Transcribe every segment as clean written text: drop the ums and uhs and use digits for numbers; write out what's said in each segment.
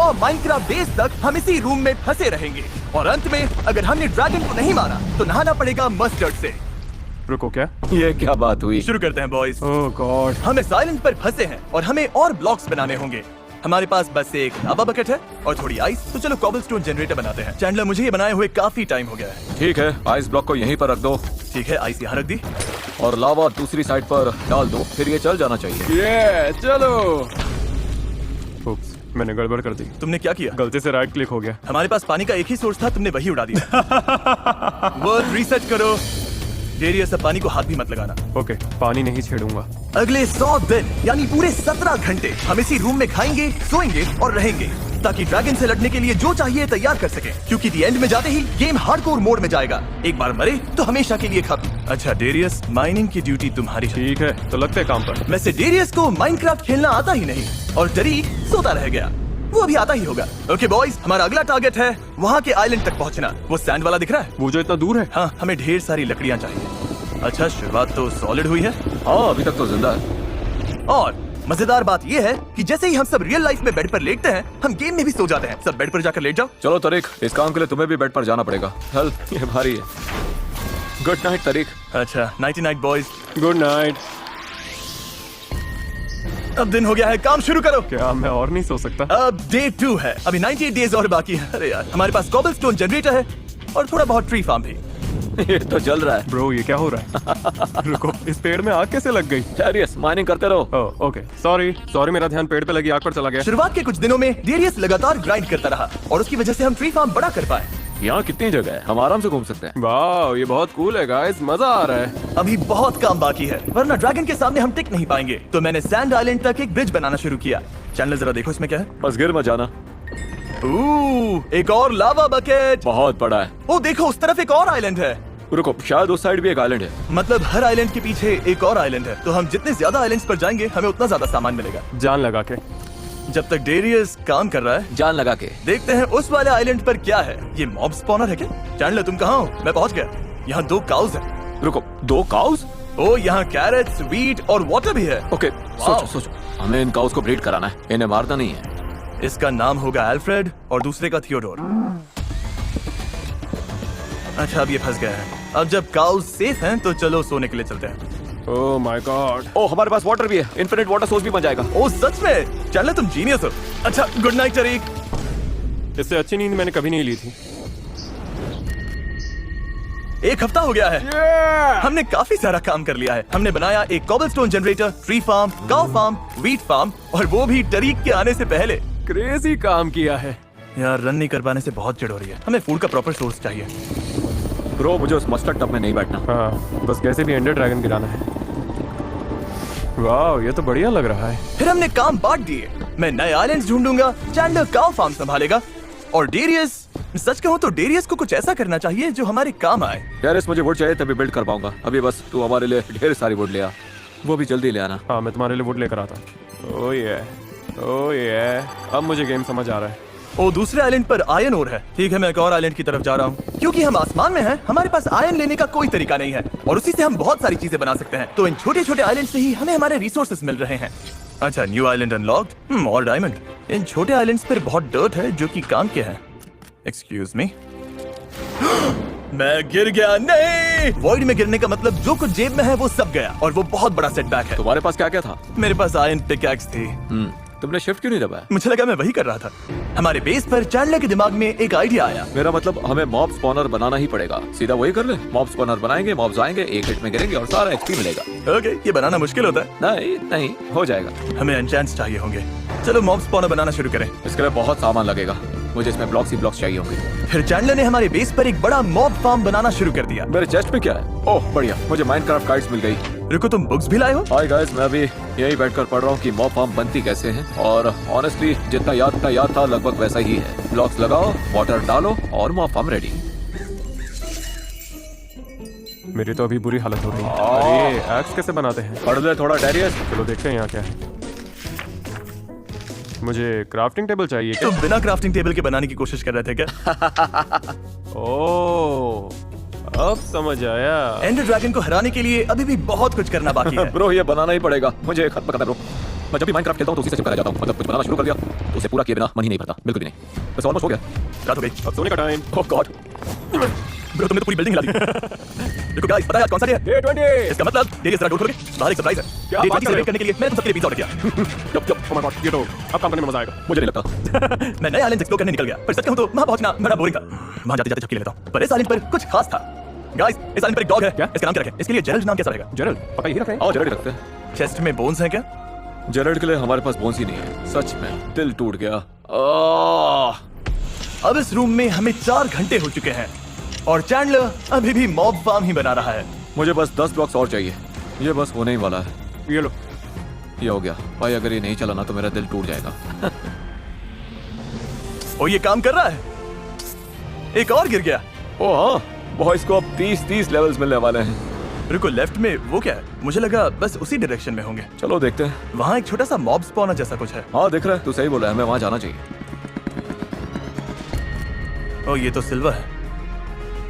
पूरा Minecraft base तक हम इसी रूम में फंसे रहेंगे और अंत में अगर हमने ड्रैगन को नहीं मारा तो नहाना पड़ेगा मस्टर्ड से। रुको, क्या? ये क्या बात हुई? शुरू करते हैं बॉयज। ओह गॉड। हम इस आइलैंड पर फंसे हैं और हमें और ब्लॉक्स बनाने होंगे। हमारे पास बस एक लावा बकेट है और थोड़ी आइस, तो चलो कॉबलस्टोन जनरेटर बनाते हैं। चैंडलर, मुझे ये बनाए हुए काफी टाइम हो गया है। ठीक है, आइस ब्लॉक को यहीं पर रख दो। ठीक है, आइस यहाँ रख दी और लावा दूसरी साइड पर डाल दो, फिर ये चल जाना चाहिए। ये चलो। उप्स, मैंने गड़बड़ कर दी। तुमने क्या किया? गलती से राइट क्लिक हो गया। हमारे पास पानी का एक ही सोर्स था, तुमने वही उड़ा दिया। वर्ड रिसर्च करो। डेरियस, अब पानी को हाथ भी मत लगाना। ओके, पानी नहीं छेड़ूंगा। अगले 100 दिन यानी पूरे 17 घंटे हम इसी रूम में खाएंगे, सोएंगे और रहेंगे ताकि ड्रैगन से लड़ने के लिए जो चाहिए तैयार कर सके, क्योंकि दी एंड में जाते ही गेम हार्डकोर मोड में जाएगा। एक बार मरे तो हमेशा के लिए खत्म। अच्छा डेरियस, माइनिंग की ड्यूटी तुम्हारी। ठीक है, तो लगते हैं काम पर। वैसे डेरियस को माइनक्राफ्ट खेलना आता ही नहीं और टरीक सोता रह गया। वो अभी आता ही होगा। ओके बॉयज, हमारा अगला टारगेट है वहाँ के आइलैंड तक पहुँचना। वो सैंड वाला दिख रहा है? वो जो इतना दूर है? हाँ, हमें ढेर सारी लकड़ियाँ चाहिए। अच्छा, शुरुआत तो सॉलिड हुई है। हाँ, अभी तक तो जिंदा है। और मजेदार बात ये है कि जैसे ही हम सब रियल लाइफ में बेड पर लेटते हैं, हम गेम में भी सो जाते हैं। सब बेड पर जाकर लेट जाओ। चलो तरीक, इस काम के लिए तुम्हें भी बेड पर जाना पड़ेगा। चल, ये भारी है। गुड नाइट तरीक। अच्छा, nighty night boys. Good night. अब दिन हो गया है, काम शुरू करो। क्या मैं और नहीं सो सकता? अब डे 2 है, अभी 98 डेज और बाकी है। अरे यार, हमारे पास कॉबलस्टोन जनरेटर है और थोड़ा बहुत ट्री फार्म भी। ये तो जल रहा है। ब्रो, ये क्या हो रहा है? रुको, इस पेड़ में आग कैसे लग गई? डेरियस, माइनिंग करते रहो। ओह ओके, सॉरी, मेरा ध्यान पेड़ पे लगी आग पर चला गया। शुरुआत के कुछ दिनों में डेरियस लगातार ग्राइंड करता रहा और उसकी वजह से हम ट्री फार्म बड़ा कर पाए। यहाँ कितनी जगह है, हम आराम से घूम सकते हैं। वाह, ये बहुत कूल है गाइस, मजा आ रहा है। अभी बहुत काम बाकी है, वरना ड्रैगन के सामने हम टिक नहीं पाएंगे। तो मैंने सैंड आइलैंड तक एक ब्रिज बनाना शुरू किया। चैनल जरा देखो इसमें क्या है। बस गिर मत जाना। एक और लावा बकेट। बहुत बड़ा है। ओ देखो, उस तरफ एक और आइलैंड है। रुको, शायद उस साइड भी एक आइलैंड है। मतलब हर आइलैंड के पीछे एक और आइलैंड है, तो हम जितने ज्यादा आइलैंड्स पर जाएंगे हमें उतना ज्यादा सामान मिलेगा। जान लगा के। जब तक डेरियस काम कर रहा है, जान लगा के देखते हैं उस वाले आइलैंड पर क्या है। ये मॉब स्पॉनर है क्या? चैंडलर, तुम कहाँ हो? मैं पहुंच गया। यहाँ 2 काउज हैं। रुको, 2 काउज? ओ, यहाँ कैरेट्स, व्हीट और वाटर भी है। ओके, सोचो, हमें इन काउज को ब्रीड कराना है, इन्हें मारना नहीं है। इसका नाम होगा अल्फ्रेड और दूसरे का थियोडोर। अच्छा, अब ये फंस गया है। अब जब काउज सेफ हैं, तो चलो सोने के लिए चलते हैं। Oh my God. ओह, हमारे पास वाटर भी है, इन्फिनिट वाटर सोर्स भी बन जाएगा। ओ सच में? चैंडलर, तुम जीनियस हो। अच्छा, गुड नाइट टरीक। इससे अच्छी नींद मैंने कभी नहीं ली थी। 1 हफ्ता हो गया है। हमने काफी सारा काम कर लिया है। हमने बनाया एक cobblestone generator, tree farm, cow farm, wheat farm, और वो भी टरीक के आने से पहले। क्रेजी काम किया है यार, रन नहीं कर पाने से बहुत चिढ़ हो रही है। हमें फूड का प्रॉपर सोर्स चाहिए। ब्रो, मुझे उस मस्टर्ड टब में नहीं बैठना। हाँ, बस कैसे भी एंडर ड्रैगन गिराना है। वाह, ये तो बढ़िया लग रहा है। फिर हमने काम बांट दिए। मैं नए आइलैंड्स ढूंढूंगा, चैंडलर काउ फार्म संभालेगा, और डेरियस, सच कहूँ तो डेरियस को कुछ ऐसा करना चाहिए जो हमारे काम आए। डेरियस, मुझे वुड चाहिए तभी बिल्ड कर पाऊंगा। अभी बस तू हमारे लिए ढेर सारी वुड ले आ, वो भी जल्दी ले आना। हाँ, मैं तुम्हारे लिए वुड लेकर आता। ओह ये, अब मुझे गेम समझ आ रहा है। ओ, दूसरे आइलैंड पर आयरन ओर है। ठीक है, मैं एक और आइलैंड की तरफ जा रहा हूँ। क्योंकि हम आसमान में हैं, हमारे पास आयरन लेने का कोई तरीका नहीं है और उसी से हम बहुत सारी चीजें बना सकते हैं। तो इन छोटे छोटे आइलैंड से ही हमें हमारे रिसोर्सेज मिल रहे हैं। अच्छा, न्यू आइलैंड अनलॉक्ड, और डायमंड। इन छोटे आइलैंड्स पर बहुत डर्ट है जो कि काम के है। Excuse me. मैं गिर गया। नहीं, वॉइड में गिरने का मतलब जो कुछ जेब में है वो सब गया, और वो बहुत बड़ा सेटबैक है। तुम्हारे पास क्या क्या था? मेरे पास आयरन पिकैक्स थी। तुमने शिफ्ट क्यों नहीं दबाया? मुझे लगा मैं वही कर रहा था। हमारे बेस पर चैंडलर के दिमाग में एक आइडिया आया। मेरा मतलब हमें मॉब स्पॉनर बनाना ही पड़ेगा। सीधा वही कर ले, मॉब स्पॉनर बनाएंगे, मॉब्स आएंगे, 1 हिट में गिरेंगे और सारा एक्सपी मिलेगा। ओके, ये बनाना मुश्किल होता है। नहीं, हो जाएगा। हमें एन्चेंट्स चाहिए होंगे। चलो मॉब स्पॉनर बनाना शुरू करें। इसके लिए बहुत सामान लगेगा, मुझे इसमें ब्लॉक्स ही ब्लॉक्स चाहिए होंगे। फिर चैंडलर ने हमारे बेस पर एक बड़ा मॉब फार्म बनाना शुरू कर दिया। मेरे चेस्ट में क्या है? ओह बढ़िया, मुझे माइनक्राफ्ट काइट्स मिल गई। रुको, तुम बुक्स भी लाए हो? हाय गाइस, मैं अभी यही बैठकर पढ़ रहा हूँ कि मॉब फार्म बनती कैसे है, और ऑनेस्टली जितना याद था लगभग वैसा ही है। ब्लॉक्स लगाओ, वाटर डालो और मॉब फार्म रेडी। मेरी तो अभी बुरी हालत हो रही है। अरे एक्स कैसे बनाते हैं? पढ़ ले थोड़ा डेरियस। चलो देखते हैं यहाँ क्या है। मुझे क्राफ्टिंग टेबल चाहिए क्या? तुम बिना क्राफ्टिंग टेबल के बनाने की कोशिश कर रहे थे क्या? ओह, अब समझ आया। एंडर ड्रैगन को हराने के लिए अभी भी बहुत कुछ करना बाकी है। ब्रो, ये बनाना ही पड़ेगा। मुझे खत्म करना है ब्रो। मैं जब भी माइनक्राफ्ट खेलता हूँ तो उसी से चिपका जाता हूँ। मतलब कुछ बनाना शुरू कर दिया उसे पूरा किए बिना मन ही नहीं भरता, बिल्कुल भी नहीं। बस ऑलमोस्ट हो गया। रात हो गई। अब सोने का टाइम। ओह गॉड, ब्रो तुमने तो पूरी बिल्डिंग हिला दी। देखो गाइस, पता है आज कौन सा डे है? Day 20। इसका मतलब डेरियस जरा डोर खोलोगे, बाहर एक सरप्राइज है। क्या डे बात 20 कर रहे सेलिब्रेट हो? करने के लिए मैं तुम सबके लिए पिज़्ज़ा ऑर्डर किया। Oh my God, ये तो अब काम करने में मजा आएगा। मुझे नहीं लगता। मैं नए आइलैंड एक्सप्लोर करने निकल गया, पर सच कहूं तो वहां पहुंचना बड़ा बोरिंग था। वहां जाते जाते झपकी ले लेता हूं, पर इस आइलैंड पर कुछ खास था। गाइस, इस आइलैंड पर एक डॉग है। क्या? इसका नाम क्या रखें? इसके लिए जेरल्ड नाम कैसा रहेगा? जेरल, पक्का यही रख रहे हैं? आओ जेरड रखते हैं। चेस्ट में बोन्स हैं क्या? जेरड के लिए हमारे पास बोन्स ही नहीं है। सच में दिल टूट गया। आह, अब इस रूम में हमें 4 घंटे हो चुके हैं और चैंडलर अभी भी मॉब फार्म ही बना रहा है। मुझे बस 10 ब्लॉक्स और चाहिए। ये बस होने ही वाला है। ये लो। ये हो गया भाई, अगर ये नहीं चला ना तो मेरा दिल टूट जाएगा। और ये काम कर रहा है। एक और गिर गया। ओ हाँ, बॉयज को अब 30 लेवल्स मिलने वाले हैं। रुको, लेफ्ट में वो क्या है? मुझे लगा बस उसी डायरेक्शन में होंगे। चलो देखते हैं। वहाँ एक छोटा सा मॉब स्पॉनर जैसा कुछ है। हाँ दिख रहा है, तू सही बोला है, हमें वहाँ जाना चाहिए। ओ ये तो सिल्वर है।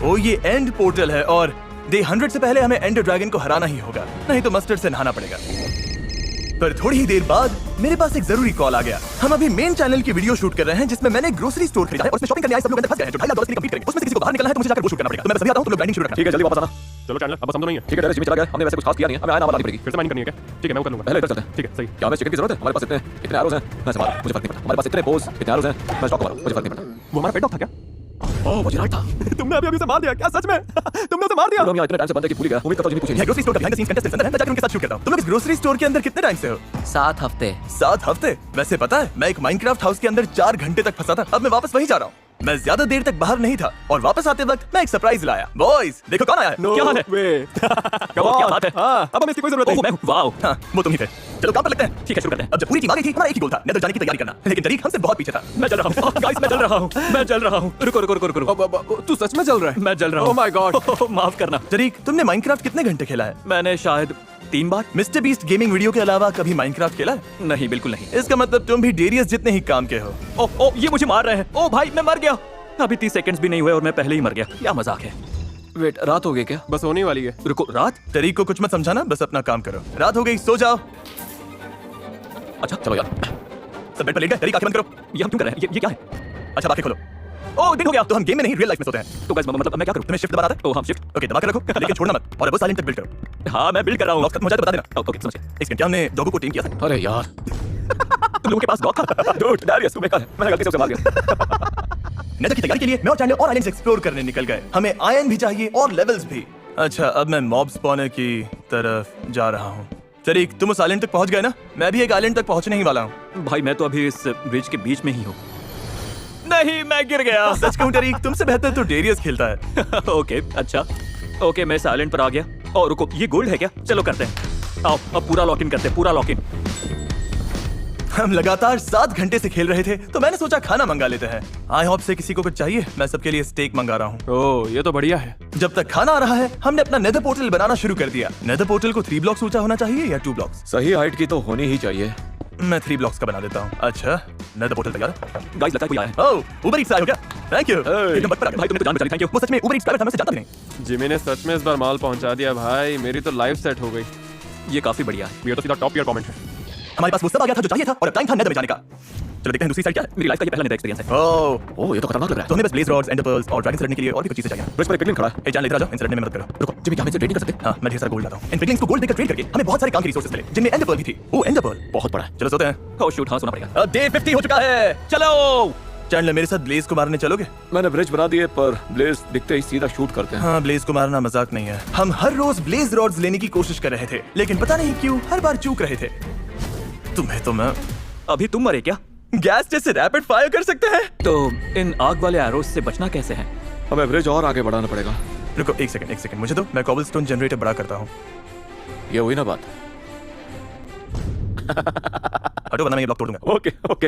ओ ये एंड पोर्टल है और डे 100 से पहले हमें एंडर ड्रैगन को हराना ही होगा, नहीं तो मस्टर्ड से नहाना पड़ेगा। पर थोड़ी ही देर बाद मेरे पास एक जरूरी कॉल आ गया। हम अभी मेन चैनल की वीडियो शूट कर रहे हैं जिसमें मैंने ग्रोसरी स्टोर खरीदा है और उसमें शॉपिंग करने आए सब लोग अंदर फंस गए हैं जो $2.5 लाख के लिए कंप्लीट करेंगे। उसमें से किसी को बाहर निकलना है तो मुझे जाकर वो शूट करना पड़ेगा। तो मैं बस अभी आता हूं, तुम लोग ग्राइंडिंग शुरू रखना। ठीक है, जल्दी वापस आना। चलो चैनल, अब समझो नहीं है। ठीक है, डेरेस जिम चला गया, हमने वैसे कुछ खास किया नहीं है, हमें आया ना बनानी पड़ेगी। फिर से माइनिंग करनी है क्या? ठीक है, मैं वो कर लूंगा। पहले इधर चलते हैं। ठीक है, सही। क्या हमें चिकन की जरूरत है? हमारे पास इतने एरोज हैं, मैं संभाल, मुझे फर्क नहीं पड़ता। हमारे पास इतने बोस, इतने एरोज हैं, मैं स्टॉक मारूं, मुझे फर्क नहीं पड़ता। वो हमारा पेट डॉग था क्या? ओह मुझे राइट था। तुमने अभी अभी से मार दिया क्या? सच में? तुमने उसे मार दिया? हम यहाँ इतने टाइम से बंदे की भूल गया, उम्मीद करता हूँ जिन्हें पूछेंगे। ये ग्रोसरी स्टोर का बिहाइंड द सीन्स कंटेस्टेंट्स अंदर है, मैं जाकर उनके साथ शूट करता हूं। तुम लोग इस ग्रोसरी स्टोर के अंदर कितने टाइम से हो? 7 हफ्ते। 7 हफ्ते? वैसे पता है, मैं एक माइनक्राफ्ट हाउस के अंदर 4 घंटे तक फंसा था। अब मैं वापस वही जा रहा हूँ। मैं ज्यादा देर तक बाहर नहीं था और वापस आते वक्त मैं एक सरप्राइज लाया। बॉयज देखो कौन आया है। No क्या हाल है? way। क्या बात है? हाँ, अब हमें इसकी कोई जरूरत नहीं। मैं हूँ। वाओ, हाँ, वो तुम ही थे। चलो काम पर लगते हैं। ठीक है, शुरू करते हैं। अब जब पूरी टीम आ गई थी, हमारा एक ही गोल था, नेदर जाने की तैयारी करना। लेकिन तरीक हमसे बहुत पीछे था। मैं चल रहा हूँ। गाइस, मैं चल रहा हूँ। मैं चल रहा हूँ। रुको रुको रुको रुको। तू सच में चल रहा है? मैं चल रहा हूँ। Oh my God। माफ करना। तरीक, तुमने माइनक्राफ्ट कितने घंटे खेला है? मैंने शायद 3 बार। मिस्टर बीस्ट गेमिंग वीडियो के अलावा कभी माइनक्राफ्ट खेला है? नहीं, बिल्कुल नहीं। इसका मतलब तुम भी डेरियस जितने ही काम के हो। ओ, ये मुझे मार रहे हैं। ओ भाई, मैं मर गया। अभी 30 सेकंड्स भी नहीं हुए और मैं पहले ही मर गया। क्या मजाक है। वेट, रात हो गई क्या? बस होने वाली है। रुको, रात? तरीक को कुछ मत समझाना, बस अपना काम करो। रात हो गई, सो जाओ। अच्छा चलो यार। सब बेड पर लेट गए, तरीक आंखें बंद करो। ये हम क्यों कर रहे हैं? ये क्या है? अच्छा आंखें खोलो। ओ, दिन हो गया। तो हम गेम में नहीं रियल लाइफ में सोते हैं। तो गाइस, मतलब अब मैं क्या करूं? तुम्हें शिफ्ट दबा आता है? ओ, हम शिफ्ट। ओके, दबा कर रखो, लेकिन छोड़ना मत। और अब साइलेंट तक बिल्ड करो। हाँ, मैं बिल्ड कर रहा हूँ। लॉक खत्म हो जाए तो बता देना। ओके, समझ गया। एक सेकंड, क्या हमने डॉगो को टीम किया था? अरे यार, तुम लोगों के पास डॉग था? डूड, डेरियस तू बेकार है, मैंने गलती से उसे मार दिया। नेदर की तैयारी के लिए मैं और चैंडलर और आइलैंड्स एक्सप्लोर करने निकल गए। हमें आयरन भी चाहिए और लेवल्स भी। अच्छा, अब मैं मॉब स्पॉनर की तरफ जा रहा हूँ। तरीक, तुम उस आइलैंड तक पहुंच गए ना? मैं भी एक आइलैंड तक पहुंचने ही वाला हूँ। भाई, मैं तो अभी इस ब्रिज के बीच में ही हूँ। नहीं, मैं गिर गया। सच कहूं तरीक, तुमसे बेहतर तो डेरियस खेलता है। ओके, अच्छा। ओके, मैं इस आइलैंड पर आ गया। और रुको, ये गोल्ड है क्या? चलो करते हैं। आओ, अब पूरा लॉक इन करते हैं, पूरा लॉक इन। हम लगातार 7 घंटे से खेल रहे थे, तो मैंने सोचा खाना मंगा लेते हैं। आई होप से किसी को कुछ चाहिए। मैं सबके लिए स्टेक मंगा रहा हूँ। ओह, ये तो बढ़िया है। जब तक खाना आ रहा है, हमने अपना नेदर पोर्टल बनाना शुरू कर दिया। नेदर पोर्टल को 3 ब्लॉक्स ऊंचा होना चाहिए या 2 ब्लॉक्स? सही हाइट की तो होनी ही चाहिए। मैं 3 ब्लॉक्स का बना देता हूँ। अच्छा, नेदर पोर्टल तैयार है? गाइस, लगता है कोई आया है। ओह, उबर ईट्स आया हो क्या? Thank you. एकदम बट पर आ गया। भाई, तुमने तो जान बचा ली, थैंक यू। वो सच में उबर ईट्स ड्राइवर था, मैं उसे जानता भी नहीं। जिमी ने सच में इस बार माल पहुंचा दिया भाई। मेरी तो लाइफ सेट हो गई। ये काफी बढ़िया है। ये तो सीधा टॉप ईयर कमेंट है। हमारे पास वो सब आ गया था जो चाहिए था और अब टाइम था नेदर में जाने का। चलो देखते हैं दूसरी साइड क्या है। मेरी लाइफ का ये पहला नेदर एक्सपीरियंस है। ओह, ये तो खतरनाक लग रहा तो हमें बस ब्लेज रॉड्स, एंडर पर्ल्स और ड्रैगन से लड़ने के लिए और भी कुछ चीजें चाहिए। ब्रिज पर एक पिगलिन खड़ा है। ए जान, इधर आ जाओ, इनसे लड़ने में मदद करो। रुको, जिमी क्या हम इनसे ट्रेड नहीं कर सकते? हाँ, मैं ढेर सारा गोल्ड लाता हूँ। इन पिगलिंग्स को गोल्ड देकर ट्रेड करके हमें बहुत सारे काम के रिसोर्सेज मिले, जिनमें एंडर पर्ल भी थी। वो एंडर पर्ल बहुत बड़ा है। चलो सोते हैं। ओह शूट, हाँ, सुना पड़ेगा। अब डे 50 हो चुका है। चलो। चैंडलर, मेरे साथ ब्लेज को मारने चलोगे? मैंने ब्रिज बना दिए, पर ब्लेज दिखते ही सीधा शूट करते हैं। हाँ, ब्लेज को मारना मजाक नहीं है। हम हर रोज ब्लेज रॉड्स लेने की कोशिश कर रहे थे, लेकिन पता नहीं क्यों हर बार चूक रहे थे। तुम्हें तो मैं अभी तुम मरे क्या? गैस जैसे रैपिड फायर कर सकते हैं। तो इन आग वाले एरोज से बचना कैसे है? हमें ब्रिज और आगे बढ़ाना पड़ेगा। रुको, एक सेकंड मुझे दो। मैं कॉबलस्टोन जनरेटर बड़ा करता हूँ। ये हुई ना बात। हटो वरना मैं ये ब्लॉक तोड़ दूंगा। Okay okay.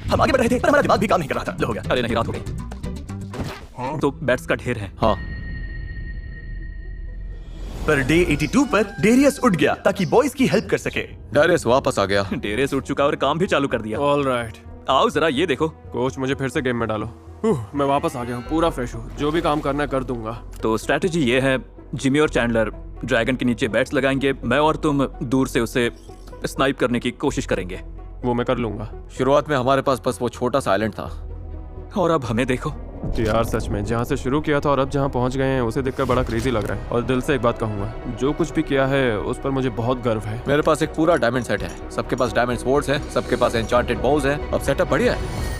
हम आगे बढ़ रहे थे, पर हमारा दिमाग भी काम नहीं कर रहा था। लो हो गया। अरे नहीं, रात हो गई। तो बैट्स का ढेर है। हाँ, पर डे 82 पर डेरियस उठ गया ताकि बॉयज की हेल्प कर सके। डेरियस वापस आ गया। डेरेस उठ चुका और काम भी चालू कर दिया। ऑलराइट। आओ जरा ये देखो। कोच, मुझे फिर से गेम में डालो। मैं वापस आ गया हूँ, पूरा फ्रेश हूँ। जो भी काम करना है कर दूंगा। तो स्ट्रैटेजी ये है, जिमी और चैंडलर ड्रैगन के नीचे बैट्स लगाएंगे। मैं और तुम दूर से उसे स्नाइप करने की कोशिश करेंगे। वो मैं कर लूंगा। शुरुआत में हमारे पास बस वो छोटा सा आइलैंड था। और अब हमें देखो। यार सच में जहाँ से शुरू किया था और अब जहाँ पहुँच गए हैं उसे देखकर बड़ा क्रेजी लग रहा है। और दिल से एक बात कहूंगा, जो कुछ भी किया है उस पर मुझे बहुत गर्व है। मेरे पास एक पूरा डायमंड सेट है, सबके पास डायमंड स्वॉर्ड्स है, सबके पास एन्चांटेड बाउज है। अब सेटअप बढ़िया है।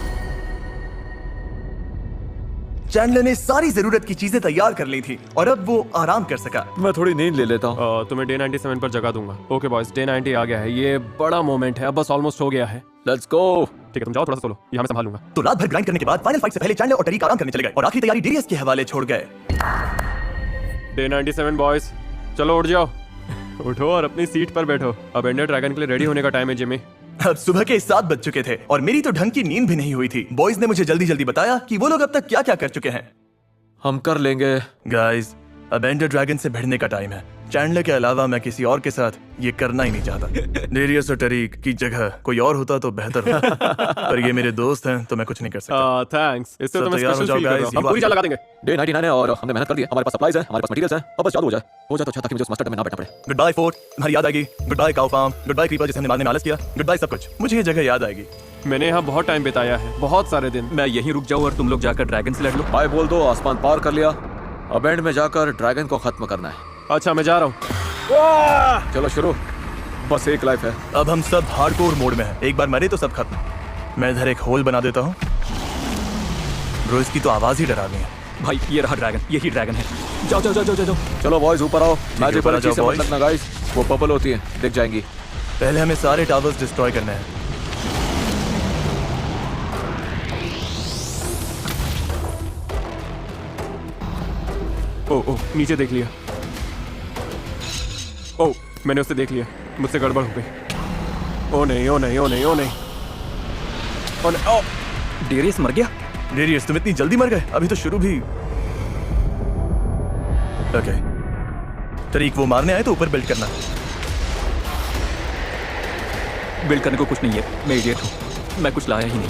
चैंडलर ने सारी जरूरत की चीजें तैयार कर ली थी और अब वो आराम कर सका। मैं थोड़ी नींद ले लेता हूँ। तुम्हें डे 97 पर जगा दूंगा। ओके बॉयज, डे 90 आ गया है। ये बड़ा मोमेंट है, अब बस ऑलमोस्ट हो गया है। Let's go. ठीक है, तुम जाओ, थोड़ा सा सोलो, यहाँ मैं संभालूंगा। तो रात भर ग्राइंड करने के बाद फाइनल फाइट से पहले चैंडलर और टरीक आराम करने चले गए और आखिरी तैयारी डीरियस के हवाले छोड़ गए। डे 97 बॉयज, चलो उठ जाओ। उठो और अपनी सीट पर बैठो। अब एंडर ड्रैगन के लिए रेडी होने का टाइम है जिमी। अब सुबह के 7 बज चुके थे और मेरी तो ढंग की नींद भी नहीं हुई थी। बॉयज ने मुझे जल्दी जल्दी बताया कि वो लोग अब तक क्या क्या कर चुके हैं। हम कर लेंगे। गाइस, अब एंडर ड्रैगन से भिड़ने का टाइम है। चैंडलर के अलावा मैं किसी और के साथ ये करना ही नहीं चाहता। डेरियस और टरीक की जगह कोई और होता तो बेहतर होता, पर ये मेरे दोस्त हैं तो मैं कुछ नहीं कर सकता। थैंक्स, इससे तो सब मैं तैयार हो स्पेशल जाओ फील कर रहा हूं। guys, हम पूरी चाल लगा देंगे। डे 99 है और हमने मेहनत कर ली है। हमारे पास सप्लाईज है, हमारे पास मटेरियल्स हैं। अब बस चालू हो जाए तो अच्छा, ताकि मुझे उस मस्टर्ड में ना बैठना पड़े। गुड बाय फोर्ट, तुम्हारी याद आएगी। Goodbye cow farm, goodbye creeper जिसे हमने मारने में आलस किया। गुड बाय सब कुछ, मुझे ये जगह याद आएगी। मैंने यहाँ बहुत टाइम बिताया है, बहुत सारे दिन। मैं यहीं रुक जाऊं और तुम लोग जाकर ड्रैगन से लड़ लो। बाय बोल दो, आसमान पार कर लिया। अब एंड में जाकर ड्रैगन को खत्म करना है। अच्छा, मैं जा रहा हूँ। चलो शुरू, बस एक लाइफ है। अब हम सब हार्डकोर मोड में हैं। एक बार मरे तो सब खत्म। मैं इधर एक होल बना देता हूँ। ब्रो, इसकी तो आवाज ही डरावनी है। भाई ये रहा ड्रैगन, यही ड्रैगन है। जाओ जाओ जाओ जाओ जाओ। चलो बॉयज ऊपर आओ। मैजिक ऊपर आ वाली चीज से जाओ, मत लगना गाइस, वो पर्पल होती है, दिख जाएंगी। पहले हमें सारे टावर्स डिस्ट्रॉय करने हैं। ओ, नीचे देख लिया। ओ, मैंने उसे देख लिया, मुझसे गड़बड़ हो गई। ओ नहीं, ओ नहीं, ओ नहीं, ओ नहीं, ओ नहीं। ओ, डेरियस मर गया। डेरियस, तुम इतनी जल्दी मर गए? अभी तो शुरू भी। ओके तरीक, वो मारने आए तो ऊपर बिल्ड करना। बिल्ड करने को कुछ नहीं है, मैं इडियट हूँ, मैं कुछ लाया ही नहीं।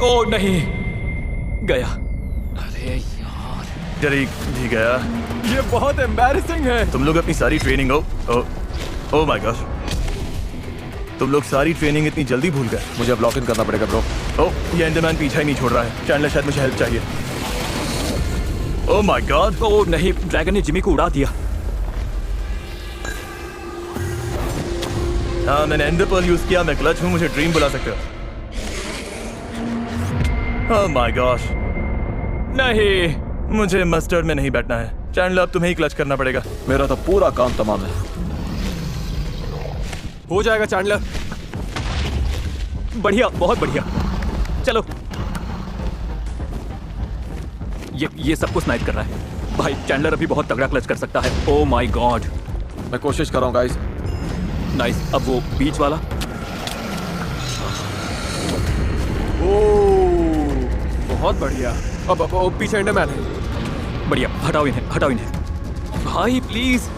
ओ नहीं, गया। अरे यार, टरीक भी गया। ये बहुत एम्बैरेसिंग है। तुम लोग अपनी सारी ट्रेनिंग ओ माय गॉड, तुम लोग सारी ट्रेनिंग इतनी जल्दी भूल गए। मुझे अब लॉक इन करना पड़ेगा ब्रो। ये एंडरमैन पीछा ही नहीं छोड़ रहा है। चैंडलर, शायद मुझे हेल्प चाहिए। ओ माय गॉड, ओ नहीं, ड्रैगन ने जिमी को उड़ा दिया। हाँ, मैंने एंडर पर्ल यूज किया। मैं क्लच हूँ, मुझे ड्रीम बुला सकते हो। ओह माय गॉश, नहीं, मुझे मस्टर्ड में नहीं बैठना है। चैंडलर, अब तुम्हें ही क्लच करना पड़ेगा। मेरा तो पूरा काम तमाम है। हो जाएगा चैंडलर। बढ़िया, बहुत बढ़िया। चलो, ये सब कुछ स्नाइप कर रहा है। भाई चैंडलर अभी बहुत तगड़ा क्लच कर सकता है। ओ माय गॉड, मैं कोशिश कर रहा हूँ गाइस। नाइस। अब वो बीच वाला। ओ, बहुत बढ़िया। अब पीछे एंडरमैन है। बढ़िया, हटाओ इन्हें, हटाओ इन्हें। भाई प्लीज,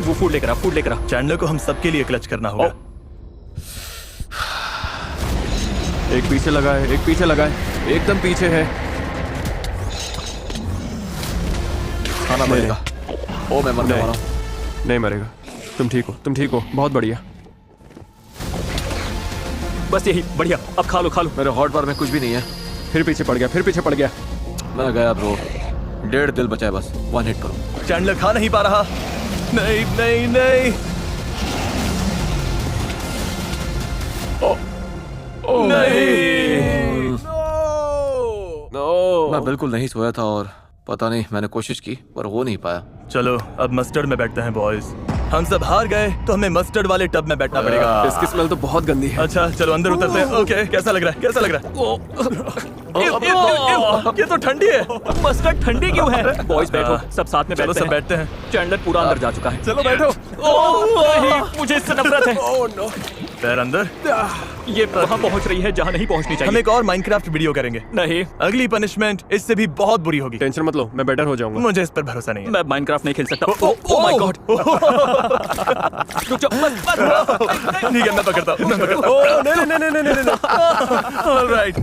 वो फूड लेकर आ, फूड लेकर आ। चैंडलर को हम सबके लिए क्लच करना होगा। एक पीछे लगा है, एक पीछे लगा है, एकदम पीछे है। खाना पड़ेगा। ओ, मैं मरने वाला हूँ। नहीं मरेगा। तुम ठीक हो, तुम ठीक हो, बहुत बढ़िया। बस यही, बढ़िया। अब खा लो, खा लो। मेरे हॉट बार में कुछ भी नहीं है। फिर पीछे पड़ गया, फिर पीछे पड़ गया। मैं गया ब्रो। 1.5 दिल बचा है बस। 1 हिट करो। चैंडलर खा नहीं पा रहा। नहीं नहीं नहीं। ओ नहीं। नो। मैं बिल्कुल नहीं सोया था और पता नहीं, मैंने कोशिश की पर हो नहीं पाया। चलो अब मस्टर्ड में बैठते हैं बॉयज। हम सब हार गए तो हमें मस्टर्ड वाले टब में बैठना पड़ेगा। इसकी स्मेल तो बहुत गंदी है। अच्छा चलो अंदर उतरते हैं। ओके, कैसा लग रहा है? कैसा लग रहा है? ये तो ठंडी है। मस्टर्ड ठंडी क्यों है? बॉयज बैठो, सब साथ में चलो बैठते सब हैं। बैठते हैं। चैंडलर पूरा अंदर जा चुका है। चलो बैठो। नहीं, मुझे इससे नफरत है। Oh no. पैर अंदर। ये वहां पहुंच रही है जहां नहीं पहुंचनी हम चाहिए। एक और माइनक्राफ्ट वीडियो करेंगे। नहीं, अगली पनिशमेंट इससे भी बहुत बुरी होगी। टेंशन मत लो, मैं बेटर हो जाऊंगा। मुझे इस पर भरोसा नहीं है। मैं माइनक्राफ्ट नहीं खेल सकता। ओ माय गॉड, रुक जाओ, बस। ठीक है, मैं पकड़ता हूँ। ओ नहीं नहीं नहीं नहीं नहीं। ऑलराइट,